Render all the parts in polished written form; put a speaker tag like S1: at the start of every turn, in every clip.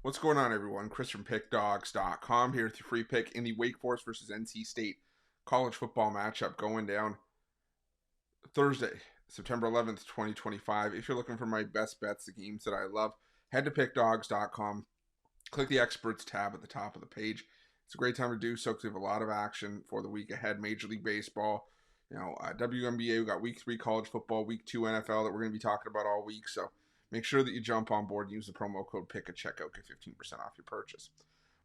S1: What's going on, everyone? Chris from Pickdawgz.com here with your free pick in the Wake Forest versus NC State college football matchup going down Thursday, September 11th, 2025. If you're looking for my best bets, the games that I love, head to Pickdawgz.com. Click the Experts tab at the top of the page. It's a great time to do so because we have a lot of action for the week ahead. Major League Baseball, WNBA, we got Week 3 college football, Week 2 NFL that we're going to be talking about all week. So make sure that you jump on board and use the promo code PICK at checkout, get 15% off your purchase.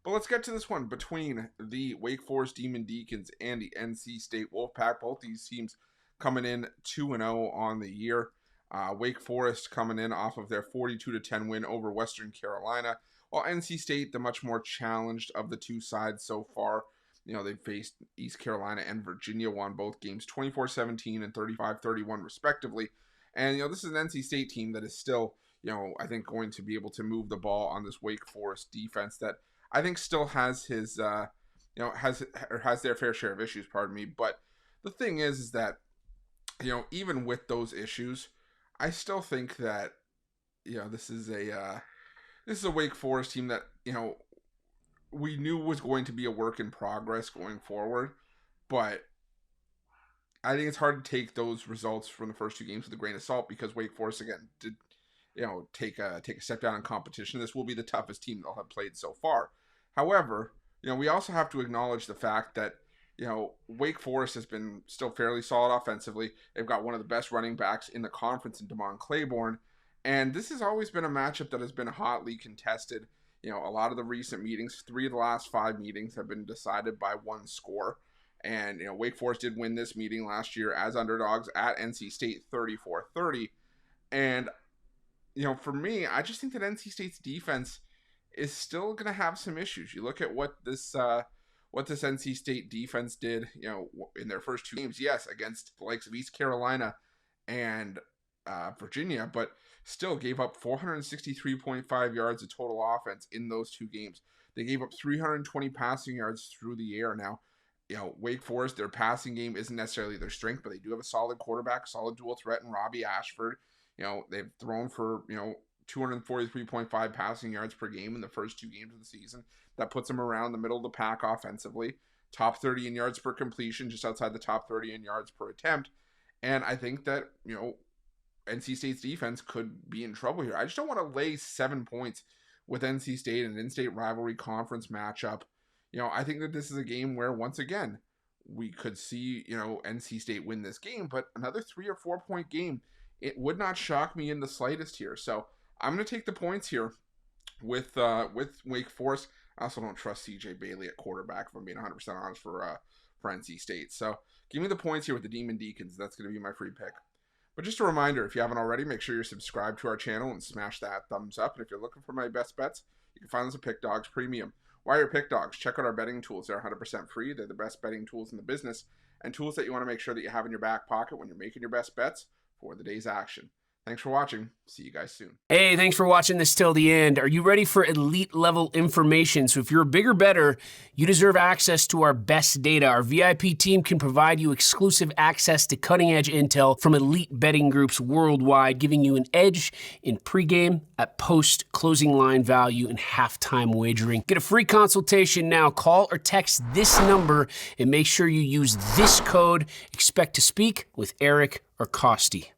S1: But let's get to this one between the Wake Forest Deacons and the NC State Wolfpack. Both these teams coming in 2-0 on the year. Wake Forest coming in off of their 42-10 win over Western Carolina, while NC State, the much more challenged of the two sides so far. They faced East Carolina and Virginia, won both games 24-17 and 35-31 respectively. And, this is an NC State team that is still, I think going to be able to move the ball on this Wake Forest defense that I think still has his, has their fair share of issues, But the thing is that, even with those issues, I still think that, this is a Wake Forest team that, we knew was going to be a work in progress going forward, but I think it's hard to take those results from the first two games with a grain of salt because Wake Forest, again, did, take a step down in competition. This will be the toughest team they'll have played so far. However, we also have to acknowledge the fact that, Wake Forest has been still fairly solid offensively. They've got one of the best running backs in the conference in Damon Claiborne. And this has always been a matchup that has been hotly contested. A lot of the recent meetings, 3 of the last 5 meetings have been decided by one score. And, Wake Forest did win this meeting last year as underdogs at NC State 34-30. And, for me, I just think that NC State's defense is still going to have some issues. You look at what this NC State defense did, in their first 2 games, yes, against the likes of East Carolina and Virginia, but still gave up 463.5 yards of total offense in those 2 games. They gave up 320 passing yards through the air. Now, Wake Forest, their passing game isn't necessarily their strength, but they do have a solid quarterback, solid dual threat in Robbie Ashford. They've thrown for, 243.5 passing yards per game in the first 2 games of the season. That puts them around the middle of the pack offensively. Top 30 in yards per completion, just outside the top 30 in yards per attempt. And I think that, NC State's defense could be in trouble here. I just don't want to lay 7 points with NC State in an in-state rivalry conference matchup. I think that this is a game where, once again, we could see, NC State win this game, but another 3 or 4 point game, it would not shock me in the slightest here. So I'm going to take the points here with Wake Forest. I also don't trust CJ Bailey at quarterback, if I'm being 100% honest, for NC State. So give me the points here with the Deacons. That's going to be my free pick. But just a reminder, if you haven't already, make sure you're subscribed to our channel and smash that thumbs up. And if you're looking for my best bets, you can find us at Pickdawgz Premium. While you're Pickdawgz, check out our betting tools. They're 100% free. They're the best betting tools in the business and tools that you want to make sure that you have in your back pocket when you're making your best bets for the day's action. Thanks for watching. See you guys soon.
S2: Hey, thanks for watching this till the end. Are you ready for elite level information? So if you're a bigger bettor, you deserve access to our best data. Our VIP team can provide you exclusive access to cutting edge intel from elite betting groups worldwide, giving you an edge in pregame, at post, closing line value, and halftime wagering. Get a free consultation now. Call or text this number and make sure you use this code. Expect to speak with Eric or Costi.